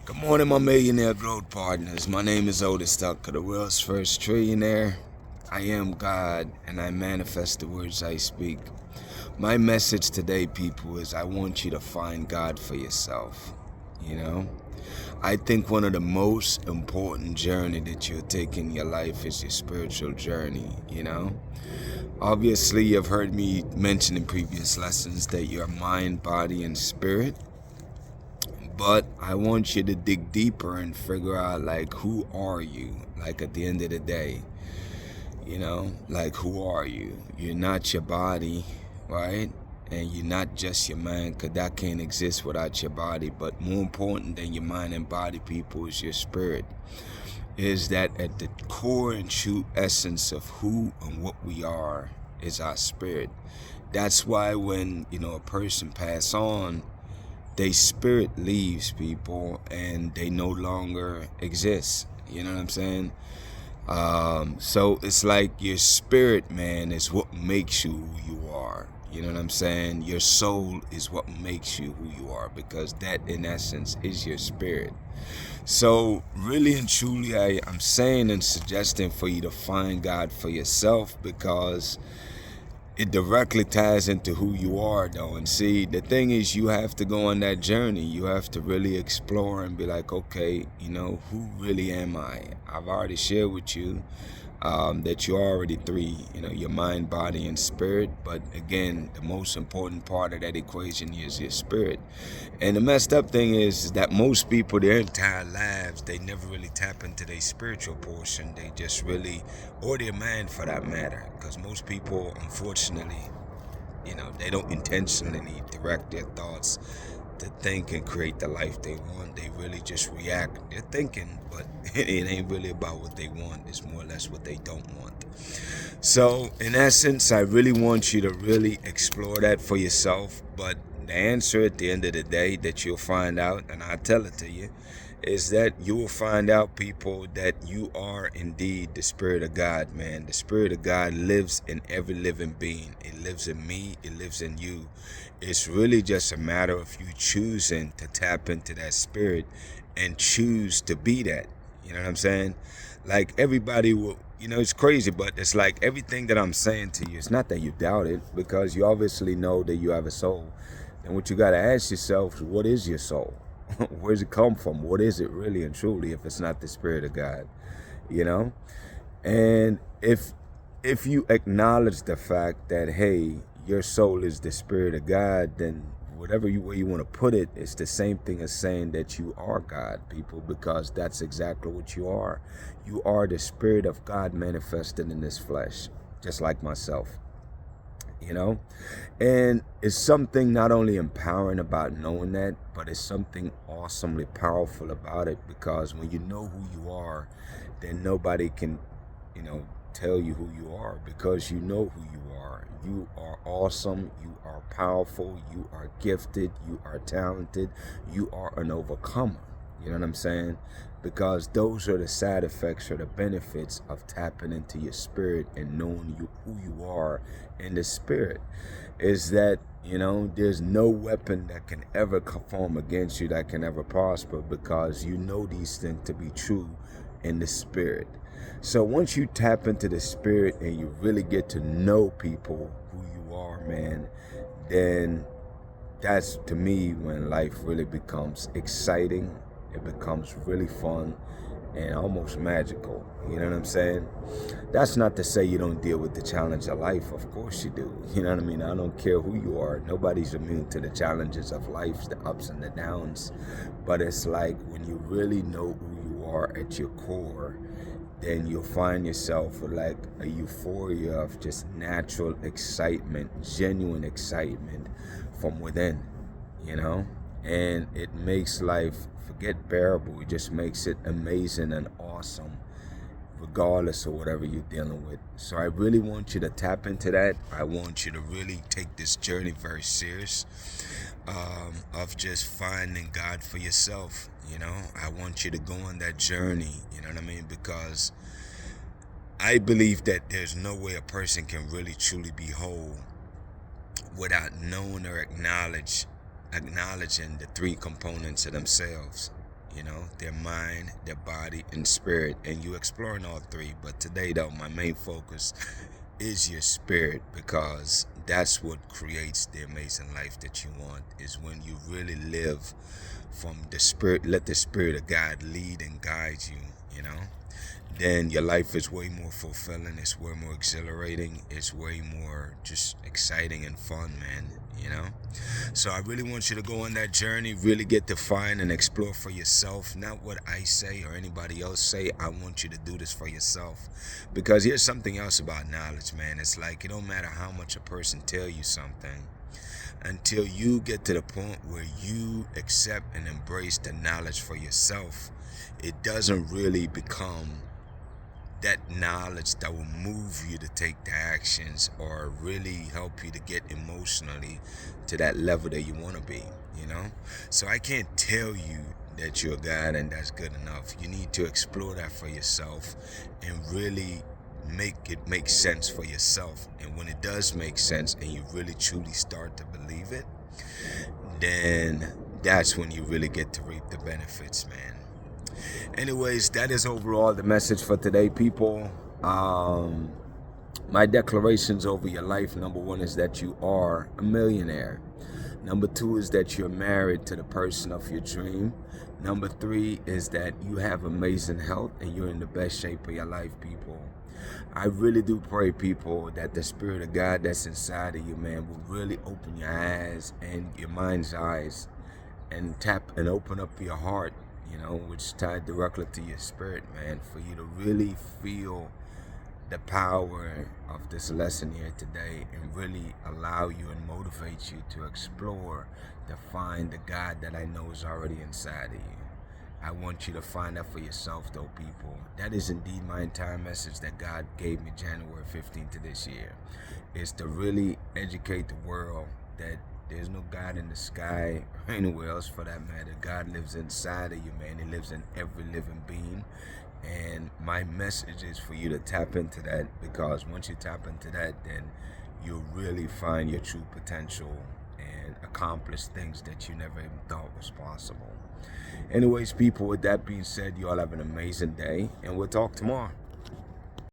Good morning, my millionaire growth partners. My name is Otis Tucker, the world's first trillionaire. I am God, and I manifest the words I speak. My message today, people, is I want you to find God for yourself. I think one of the most important journey that you'll take in your life is your spiritual journey. Obviously, you've heard me mention in previous lessons that you're mind, body, and spirit. But I want you to dig deeper and figure out, who are you? At the end of the day, who are you? You're not your body, right? And you're not just your mind, because that can't exist without your body. But more important than your mind and body, people, is your spirit. Is that at the core and true essence of who and what we are is our spirit. That's why when, a person pass on, their spirit leaves, people, and they no longer exist. You know what I'm saying? So it's like your spirit, man, is what makes you who you are. You know what I'm saying? Your soul is what makes you who you are, because that, in essence, is your spirit. So really and truly, I'm saying and suggesting for you to find God for yourself, because it directly ties into who you are, though. And see, the thing is, you have to go on that journey. You have to really explore and be like, okay, who really am I? I've already shared with you that you're already three, your mind, body, and spirit. But again, the most important part of that equation is your spirit. And the messed up thing is that most people, their entire lives, they never really tap into their spiritual portion. They just really, or their mind for that matter. Because most people, unfortunately, they don't intentionally direct their thoughts to think and create the life they want. They really just react. They're thinking, but it ain't really about what they want. It's more or less what they don't want. So in essence, I really want you to really explore that for yourself. But the answer at the end of the day that you'll find out, and I'll tell it to you, is that you will find out, people, that you are indeed the Spirit of God, man. The Spirit of God lives in every living being. It lives in me. It lives in you. It's really just a matter of you choosing to tap into that spirit and choose to be that. You know what I'm saying? Like everybody will, it's crazy, but it's like everything that I'm saying to you, it's not that you doubt it, because you obviously know that you have a soul. And what you got to ask yourself is, what is your soul? Where does it come from? What is it really and truly, if it's not the Spirit of God? And if you acknowledge the fact that, hey, your soul is the Spirit of God, then whatever way you want to put it, it's the same thing as saying that you are God, people, because that's exactly what you are. You are the Spirit of God manifested in this flesh, just like myself. And it's something not only empowering about knowing that, but it's something awesomely powerful about it, because when you know who you are, then nobody can, tell you who you are, because you know who you are. You are awesome. You are powerful. You are gifted. You are talented. You are an overcomer. You know what I'm saying? Because those are the side effects or the benefits of tapping into your spirit and knowing who you are in the spirit. Is that, there's no weapon that can ever form against you that can ever prosper, because you know these things to be true in the spirit. So once you tap into the spirit and you really get to know, people, who you are, man, then that's, to me, when life really becomes exciting. It becomes really fun and almost magical. You know what I'm saying? That's not to say you don't deal with the challenge of life. Of course you do. You know what I mean? I don't care who you are. Nobody's immune to the challenges of life, the ups and the downs. But it's like when you really know who you are at your core, then you'll find yourself with like a euphoria of just natural excitement, genuine excitement from within, and it makes life, forget bearable, it just makes it amazing and awesome, regardless of whatever you're dealing with. So I really want you to tap into that. I want you to really take this journey very serious, of just finding God for yourself. I want you to go on that journey, you know what I mean? Because I believe that there's no way a person can really truly be whole without knowing or acknowledging the three components of themselves. You know, their mind, their body, and spirit, and you exploring all three. But today, though, my main focus is your spirit, because that's what creates the amazing life that you want, is when you really live from the spirit. Let the spirit of God lead and guide you, you know. Then your life is way more fulfilling, it's way more exhilarating, it's way more just exciting and fun, man, you know. So I really want you to go on that journey, really get to find and explore for yourself, not what I say or anybody else say. I want you to do this for yourself, because here's something else about knowledge, man. It's like, it don't matter how much a person tell you something, until you get to the point where you accept and embrace the knowledge for yourself, it doesn't really become that knowledge that will move you to take the actions or really help you to get emotionally to that level that you want to be, you know. So I can't tell you that you're God and that's good enough. You need to explore that for yourself and really make it make sense for yourself. And when it does make sense and you really truly start to believe it, then that's when you really get to reap the benefits, man. Anyways, that is overall the message for today, people. My declarations over your life: number one is that you are a millionaire. Number two is that you're married to the person of your dream. Number three is that you have amazing health and you're in the best shape of your life, people. I really do pray, people, that the Spirit of God that's inside of you, man, will really open your eyes and your mind's eyes and tap and open up your heart, you know, which tied directly to your spirit, man, for you to really feel the power of this lesson here today and really allow you and motivate you to explore, to find the God that I know is already inside of you. I want you to find that for yourself, though, people. That is indeed my entire message that God gave me January 15th of this year, is to really educate the world that there's no God in the sky or anywhere else for that matter. God lives inside of you, man. He lives in every living being. And my message is for you to tap into that, because once you tap into that, then you'll really find your true potential and accomplish things that you never even thought was possible. Anyways, people, with that being said, you all have an amazing day, and we'll talk tomorrow.